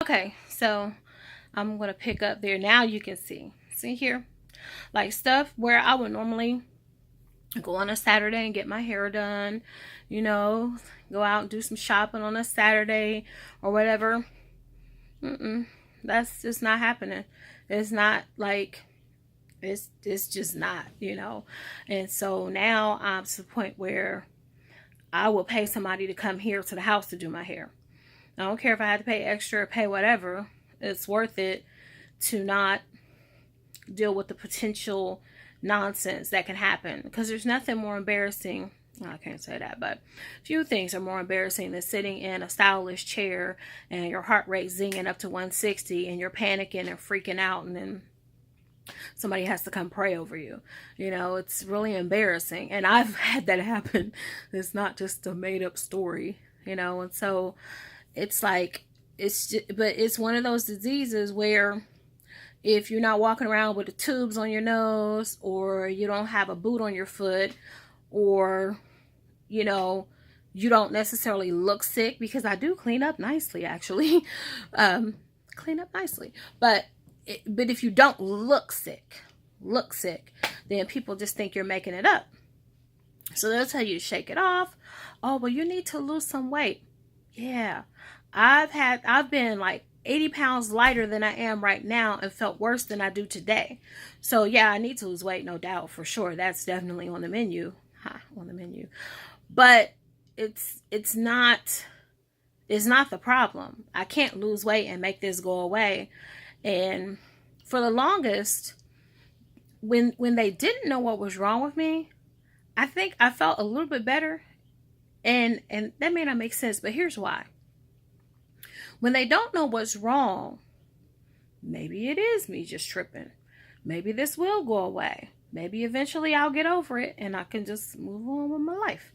Okay, so I'm going to pick up there. Now you can see here, like stuff where I would normally go on a Saturday and get my hair done, you know, go out and do some shopping on a Saturday or whatever. Mm-mm, that's just not happening. It's not like it's just not, you know. And so now I'm to the point where I will pay somebody to come here to the house to do my hair. I don't care if I had to pay extra or pay whatever. It's worth it to not deal with the potential nonsense that can happen, because there's nothing more embarrassing. Well, I can't say that, but few things are more embarrassing than sitting in a stylish chair and your heart rate zinging up to 160 and you're panicking and freaking out, and then somebody has to come pray over you. You know, it's really embarrassing. And I've had that happen. It's not just a made up story, you know. And so it's like, it's just, but it's one of those diseases where if you're not walking around with the tubes on your nose, or you don't have a boot on your foot, or, you know, you don't necessarily look sick, because I do clean up nicely, actually. Clean up nicely. But if you don't look sick, then people just think you're making it up. So they'll tell you to shake it off. Oh, well, you need to lose some weight. Yeah. I've been like 80 pounds lighter than I am right now and felt worse than I do today. So yeah, I need to lose weight, no doubt, for sure. That's definitely on the menu. On the menu. But it's not the problem. I can't lose weight and make this go away. And for the longest, when they didn't know what was wrong with me, I think I felt a little bit better. And that may not make sense, but here's why. When they don't know what's wrong, maybe it is me just tripping. Maybe this will go away. Maybe eventually I'll get over it and I can just move on with my life.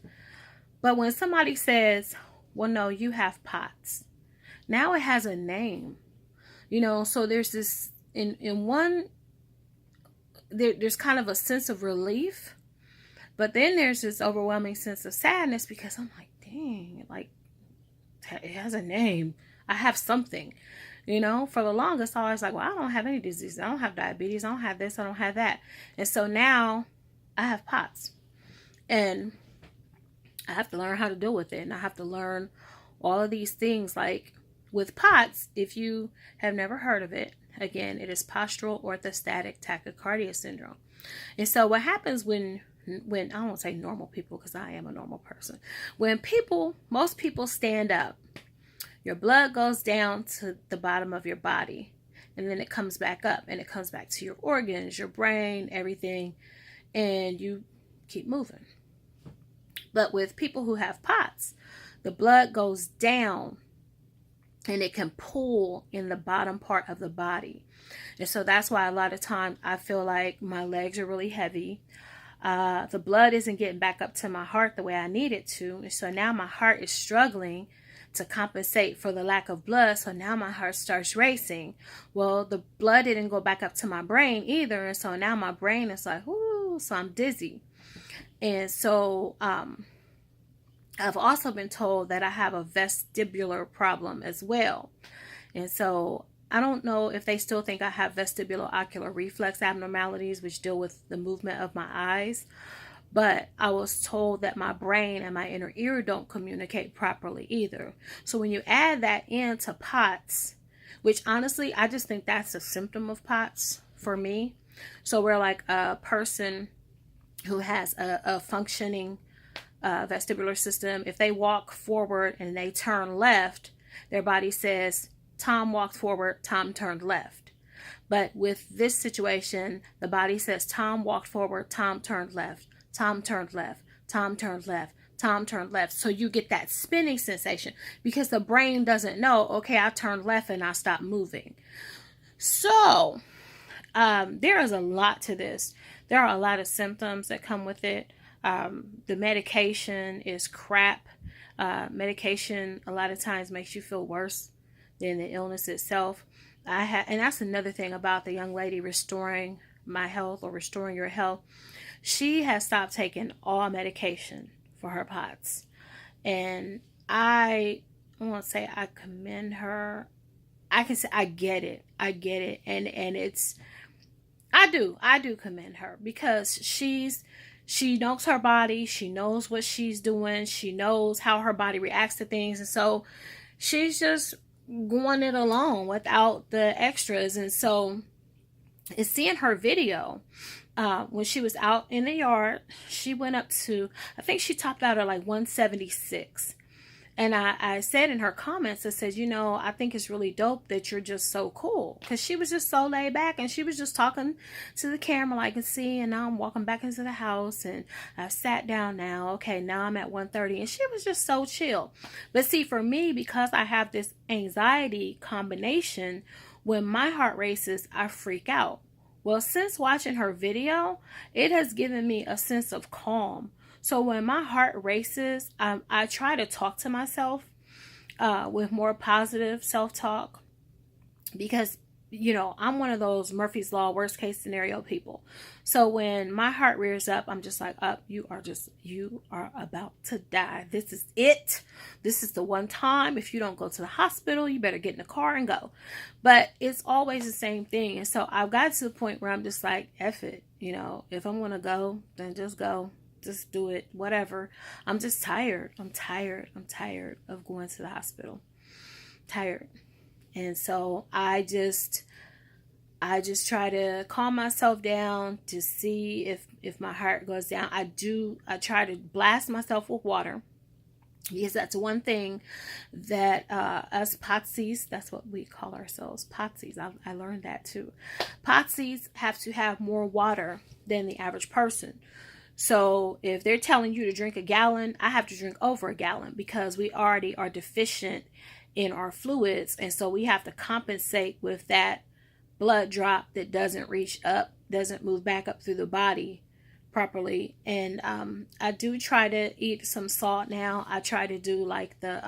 But when somebody says, well, no, you have POTS, now it has a name. You know, so there's this, in one, there's kind of a sense of relief, but then there's this overwhelming sense of sadness, because I'm like, dang, like, it has a name. I have something, you know. For the longest, I was like, well, I don't have any disease. I don't have diabetes. I don't have this. I don't have that. And so now I have POTS, and I have to learn how to deal with it. And I have to learn all of these things. Like with POTS, if you have never heard of it, again, it is postural orthostatic tachycardia syndrome. And so what happens when I don't say normal people, because I am a normal person. When most people stand up, your blood goes down to the bottom of your body, and then it comes back up, and it comes back to your organs, your brain, everything, and you keep moving. But with people who have POTS, the blood goes down, and it can pull in the bottom part of the body. And so that's why a lot of times I feel like my legs are really heavy. The blood isn't getting back up to my heart the way I need it to. And so now my heart is struggling to compensate for the lack of blood. So now my heart starts racing. Well, the blood didn't go back up to my brain either. And so now my brain is like, whoo, so I'm dizzy. And so I've also been told that I have a vestibular problem as well. And so I don't know if they still think I have vestibulo-ocular reflex abnormalities, which deal with the movement of my eyes. But I was told that my brain and my inner ear don't communicate properly either. So when you add that into POTS, which honestly, I just think that's a symptom of POTS for me. So we're like a person who has a functioning vestibular system. If they walk forward and they turn left, their body says, Tom walked forward, Tom turned left. But with this situation, the body says, Tom walked forward, Tom turned left. Tom turned left, Tom turned left, Tom turned left. So you get that spinning sensation, because the brain doesn't know, okay, I turned left and I stopped moving. So there is a lot to this. There are a lot of symptoms that come with it. The medication is crap. Medication a lot of times makes you feel worse than the illness itself. And that's another thing about the young lady restoring my health, or restoring your health. She has stopped taking all medication for her POTS. And I want to say I commend her. I can say I get it. I get it. And it's, I do commend her, because she knows her body, she knows what she's doing, she knows how her body reacts to things, and so she's just going it alone without the extras. And so it's seeing her video, when she was out in the yard, she went up to, I think she topped out at like 176. And I said in her comments, I said, you know, I think it's really dope that you're just so cool. Because she was just so laid back, and she was just talking to the camera like, and see, and now I'm walking back into the house, and I sat down now. Okay, now I'm at 130. And she was just so chill. But see, for me, because I have this anxiety combination, when my heart races, I freak out. Well, since watching her video, it has given me a sense of calm. So when my heart races, I try to talk to myself with more positive self-talk, because, you know, I'm one of those Murphy's Law worst case scenario people. So when my heart rears up, I'm just like, up, you are about to die. This is it. This is the one time. If you don't go to the hospital, you better get in the car and go. But it's always the same thing. And so I've got to the point where I'm just like, F it. You know, if I'm going to go, then just go. Just do it, whatever. I'm just tired. I'm tired of going to the hospital. Tired. And so I just try to calm myself down to see if my heart goes down. I try to blast myself with water, because that's one thing that us POTSIEs, that's what we call ourselves, POTSIEs. I learned that too. POTSIEs have to have more water than the average person. So if they're telling you to drink a gallon, I have to drink over a gallon, because we already are deficient in our fluids. And so we have to compensate with that blood drop that doesn't reach up, doesn't move back up through the body properly. And I do try to eat some salt now. I try to do like the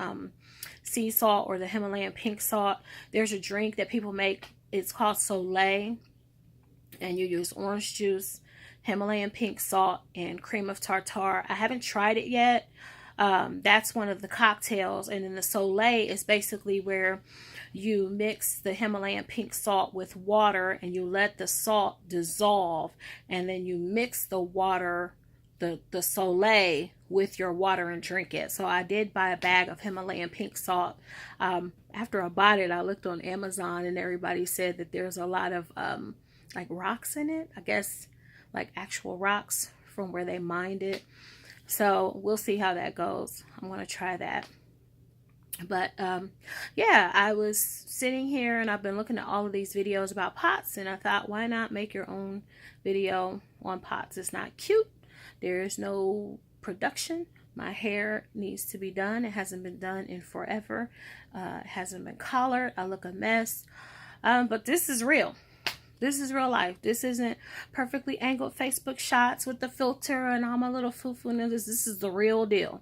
sea salt or the Himalayan pink salt. There's a drink that people make. It's called Soleil. And you use orange juice, Himalayan pink salt, and cream of tartar. I haven't tried it yet. That's one of the cocktails. And then the Soleil is basically where you mix the Himalayan pink salt with water, and you let the salt dissolve, and then you mix the water, the Soleil, with your water and drink it. So I did buy a bag of Himalayan pink salt. After I bought it, I looked on Amazon, and everybody said that there's a lot of like rocks in it, I guess, like actual rocks from where they mined it. So we'll see how that goes. I'm going to try that. But yeah, I was sitting here and I've been looking at all of these videos about POTS, and I thought, why not make your own video on POTS? It's not cute. There's no production. My hair needs to be done. It hasn't been done in forever. It hasn't been collared. I look a mess. But this is real. This is real life. This isn't perfectly angled Facebook shots with the filter and all my little foo-foo. This is the real deal.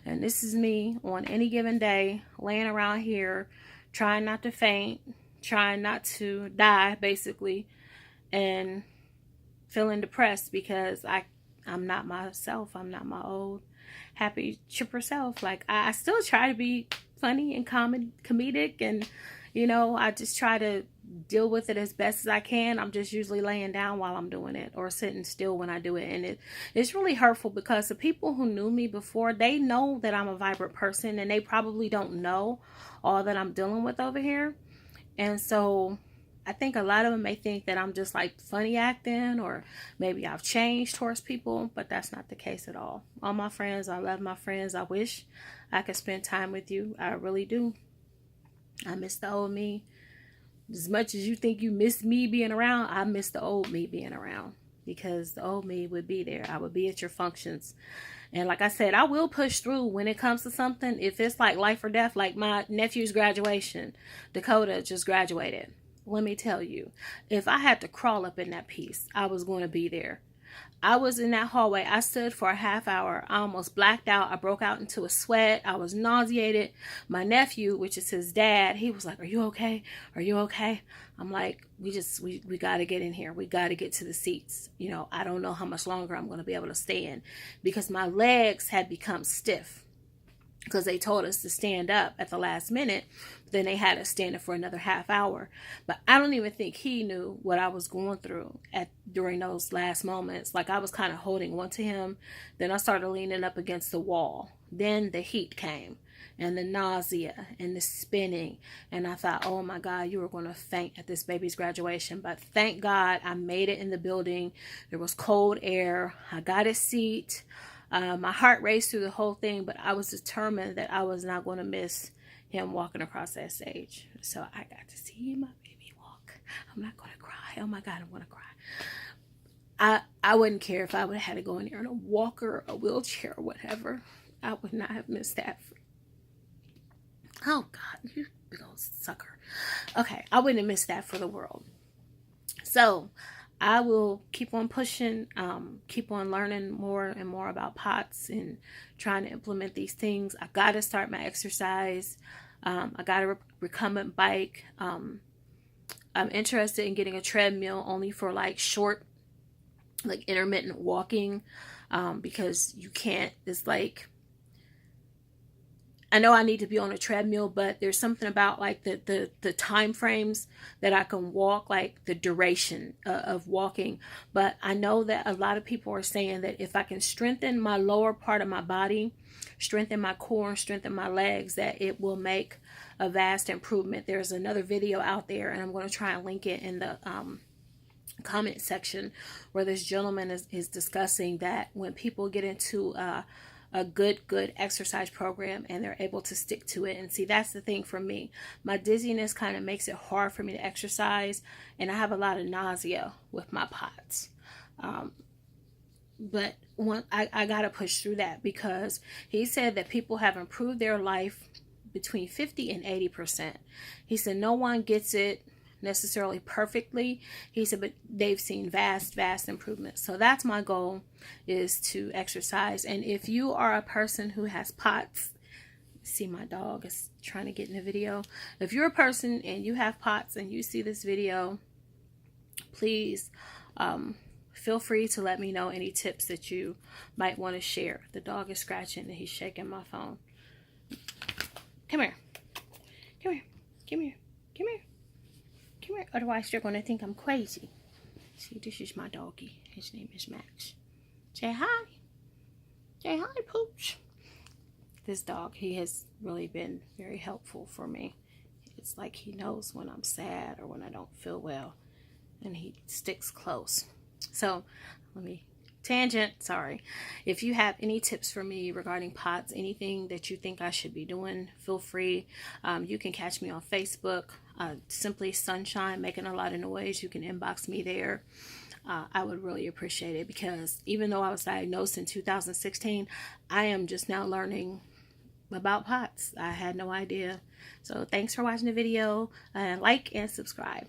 And this is me on any given day, laying around here, trying not to faint, trying not to die, basically, and feeling depressed because I'm not myself. I'm not my old, happy, chipper self. Like, I still try to be funny and comedic, and, you know, I just try to deal with it as best as I can. I'm just usually laying down while I'm doing it, or sitting still when I do it. And it's really hurtful, because the people who knew me before, they know that I'm a vibrant person, and they probably don't know all that I'm dealing with over here. And so I think a lot of them may think that I'm just like funny acting, or maybe I've changed towards people, but that's not the case at all. All my friends, I love my friends. I wish I could spend time with you. I really do. I miss the old me. As much as you think you miss me being around, I miss the old me being around, because the old me would be there. I would be at your functions. And like I said, I will push through when it comes to something. If it's like life or death, like my nephew's graduation, Dakota just graduated. Let me tell you, if I had to crawl up in that piece, I was going to be there. I was in that hallway. I stood for a half hour. I almost blacked out. I broke out into a sweat. I was nauseated. My nephew, which is his dad, he was like, "Are you okay? Are you okay?" I'm like, we got to get in here. We got to get to the seats. You know, I don't know how much longer I'm going to be able to stay in, because my legs had become stiff. because they told us to stand up at the last minute. Then they had us stand up for another half hour. But I don't even think he knew what I was going through during those last moments. Like, I was kind of holding on to him. Then I started leaning up against the wall. Then the heat came, and the nausea and the spinning. And I thought, oh my God, you were going to faint at this baby's graduation. But thank God I made it in the building. There was cold air. I got a seat. My heart raced through the whole thing, but I was determined that I was not going to miss him walking across that stage. So I got to see my baby walk. I'm not going to cry. Oh my God, I'm going to cry. I wouldn't care if I would have had to go in there in a walker, a wheelchair, or whatever. I would not have missed that. Oh God, you big old sucker. Okay, I wouldn't have missed that for the world. So I will keep on pushing, keep on learning more and more about POTS and trying to implement these things. I got to start my exercise. I got a recumbent bike. I'm interested in getting a treadmill only for like short, like intermittent walking, because you can't, it's like, I know I need to be on a treadmill, but there's something about like the time frames that I can walk, like the duration of walking. But I know that a lot of people are saying that if I can strengthen my lower part of my body, strengthen my core, strengthen my legs, that it will make a vast improvement. There's another video out there, and I'm going to try and link it in the comment section, where this gentleman is discussing that when people get into a good exercise program and they're able to stick to it. And see, that's the thing for me. My dizziness kind of makes it hard for me to exercise, and I have a lot of nausea with my POTS. But I got to push through that, because he said that people have improved their life between 50 and 80%. He said no one gets it necessarily perfectly. He said, but they've seen vast improvements. So that's my goal, is to exercise. And if you are a person who has POTS, see, my dog is trying to get in the video. If you're a person and you have POTS and you see this video, please feel free to let me know any tips that you might want to share. The dog is scratching and he's shaking my phone. Come here. Come here. Come here. Come here. Come here, otherwise you're going to think I'm crazy. See, this is my doggy. His name is Max. Say hi. Say hi, Pooch. This dog, he has really been very helpful for me. It's like he knows when I'm sad or when I don't feel well, and he sticks close. So, let me tangent, sorry. If you have any tips for me regarding POTS, anything that you think I should be doing, feel free. You can catch me on Facebook, simply Sunshine Making a Lot of Noise. You can inbox me there. I would really appreciate it, because even though I was diagnosed in 2016, I am just now learning about POTS. I had no idea. So thanks for watching the video, and like and subscribe.